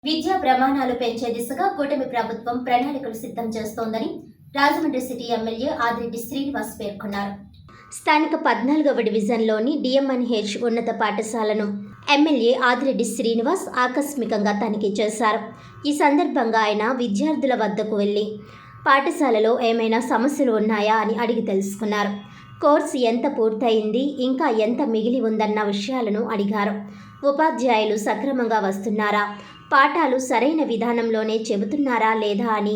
విద్యా ప్రమాణాలు పెంచే దిశగా కూటమి ప్రభుత్వం ప్రణాళికలు సిద్ధం చేస్తోందని రాజమండ్రి సిటీ ఎమ్మెల్యే ఆదిరెడ్డి శ్రీనివాస్ పేర్కొన్నారు. స్థానిక 14వ డివిజన్లోని డిఎంఎన్హెచ్ ఉన్నత పాఠశాలను ఎమ్మెల్యే ఆదిరెడ్డి శ్రీనివాస్ ఆకస్మికంగా తనిఖీ చేశారు. ఈ సందర్భంగా ఆయన విద్యార్థుల వద్దకు వెళ్లి పాఠశాలలో ఏమైనా సమస్యలు ఉన్నాయా అని అడిగి తెలుసుకున్నారు. కోర్సు ఎంత పూర్తయింది, ఇంకా ఎంత మిగిలి ఉందన్న విషయాలను అడిగారు. ఉపాధ్యాయులు సక్రమంగా వస్తున్నారా, పాఠాలు సరైన విధానంలోనే చెబుతున్నారా లేదా అని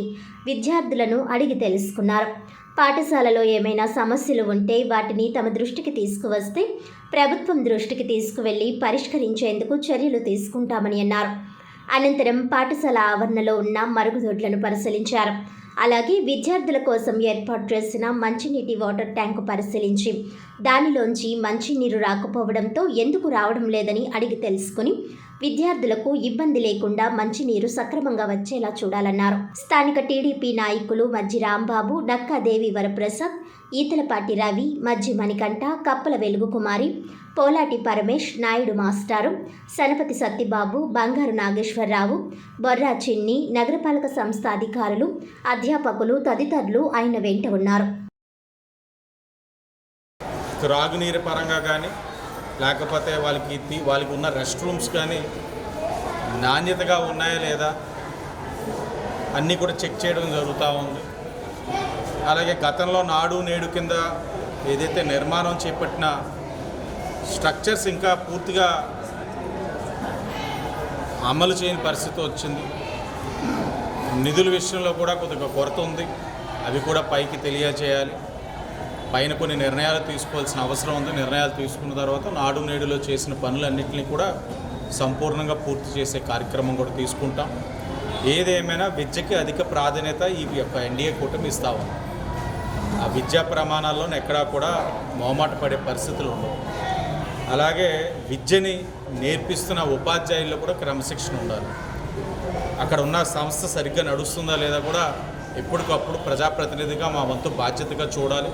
విద్యార్థులను అడిగి తెలుసుకున్నారు. పాఠశాలలో ఏమైనా సమస్యలు ఉంటే వాటిని తమ దృష్టికి తీసుకువస్తే ప్రభుత్వం దృష్టికి తీసుకువెళ్లి పరిష్కరించేందుకు చర్యలు తీసుకుంటామని అన్నారు. అనంతరం పాఠశాల ఆవరణలో ఉన్న మరుగుదొడ్లను పరిశీలించారు. అలాగే విద్యార్థుల కోసం ఏర్పాటు చేసిన మంచినీటి వాటర్ ట్యాంకు పరిశీలించి దానిలోంచి మంచినీరు రాకపోవడంతో ఎందుకు రావడం లేదని అడిగి తెలుసుకుని విద్యార్థులకు ఇబ్బంది లేకుండా మంచినీరు సక్రమంగా వచ్చేలా చూడాలన్నారు. స్థానిక టీడీపీ నాయకులు మజ్జి రాంబాబు, నక్కాదేవి వరప్రసాద్, ఈతలపాటి రవి, మజ్జి మణికంఠ, కప్పల వెలుగు కుమారి, పోలాటి పరమేష్, నాయుడు మాస్టారు, సనపతి సత్యబాబు, బంగారు నాగేశ్వరరావు, బొర్రా చిన్ని, నగరపాలక సంస్థ అధికారులు, అధ్యాపకులు తదితరులు ఆయన వెంట ఉన్నారు. త్రాగునీరు పరంగా కానీ లేకపోతే వాళ్ళకి ఉన్న రెస్ట్ రూమ్స్ కానీ నాణ్యతగా ఉన్నాయా లేదా అన్నీ కూడా చెక్ చేయడం జరుగుతూ ఉంది. అలాగే గతంలో నాడు నేడు కింద ఏదైతే నిర్మాణం చేపట్టిన స్ట్రక్చర్స్ ఇంకా పూర్తిగా అమలు చేయని పరిస్థితి వచ్చింది. నిధుల విషయంలో కూడా కొద్దిగా కొరత ఉంది. అవి కూడా పైకి తెలియజేయాలి. పైన కొన్ని నిర్ణయాలు తీసుకోవాల్సిన అవసరం ఉంది. నిర్ణయాలు తీసుకున్న తర్వాత నాడు నేడులో చేసిన పనులన్నింటినీ కూడా సంపూర్ణంగా పూర్తి చేసే కార్యక్రమం కూడా తీసుకుంటాం. ఏదేమైనా విద్యకి అధిక ప్రాధాన్యత ఈ యొక్క ఎన్డీఏ కూటమి ఇస్తా ఉంది. ఆ విద్యా ప్రమాణాల్లో ఎక్కడా కూడా మొహమాట పడే పరిస్థితులు ఉండవు. అలాగే విద్యని నేర్పిస్తున్న ఉపాధ్యాయుల్లో కూడా క్రమశిక్షణ ఉండాలి. అక్కడ ఉన్న సంస్థ సరిగ్గా నడుస్తుందా లేదా కూడా ఎప్పటికప్పుడు ప్రజాప్రతినిధిగా మా వంతు బాధ్యతగా చూడాలి.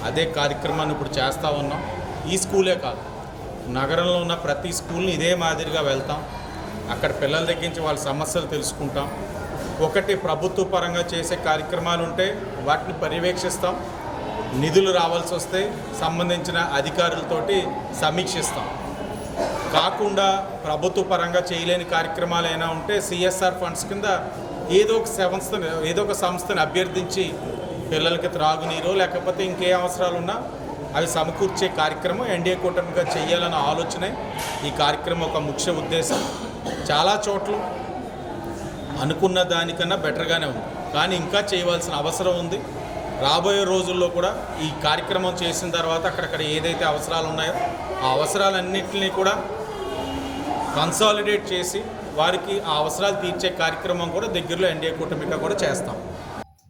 అదే కార్యక్రమాన్ని ఇప్పుడు చేస్తూ ఉన్నాం. ఈ స్కూలే కాదు, నగరంలో ఉన్న ప్రతి స్కూల్ని ఇదే మాదిరిగా వెళ్తాం. అక్కడ పిల్లల దగ్గర నుంచి వాళ్ళ సమస్యలు తెలుసుకుంటాం. ఒకటి ప్రభుత్వ పరంగా చేసే కార్యక్రమాలు ఉంటే వాటిని పర్యవేక్షిస్తాం. నిధులు రావాల్సి వస్తే సంబంధించిన అధికారులతోటి సమీక్షిస్తాం. కాకుండా ప్రభుత్వ పరంగా చేయలేని కార్యక్రమాలు అయినా ఉంటే సిఎస్ఆర్ ఫండ్స్ కింద ఏదో ఒక సంస్థని అభ్యర్థించి పిల్లలకి త్రాగునీరు లేకపోతే ఇంకే అవసరాలు ఉన్నా అవి సమకూర్చే కార్యక్రమం ఎన్డీఏ కూటమిగా చేయాలన్న ఆలోచనే ఈ కార్యక్రమం ఒక ముఖ్య ఉద్దేశం. చాలా చోట్ల అనుకున్న దానికన్నా బెటర్గానే ఉంది, కానీ ఇంకా చేయవలసిన అవసరం ఉంది. రాబోయే రోజుల్లో కూడా ఈ కార్యక్రమం చేసిన తర్వాత అక్కడక్కడ ఏదైతే అవసరాలు ఉన్నాయో ఆ అవసరాలన్నింటినీ కూడా కన్సాలిడేట్ చేసి వారికి ఆ అవసరాలు తీర్చే కార్యక్రమం కూడా దగ్గరలో ఎన్డీఏ కూటమిగా కూడా చేస్తాం.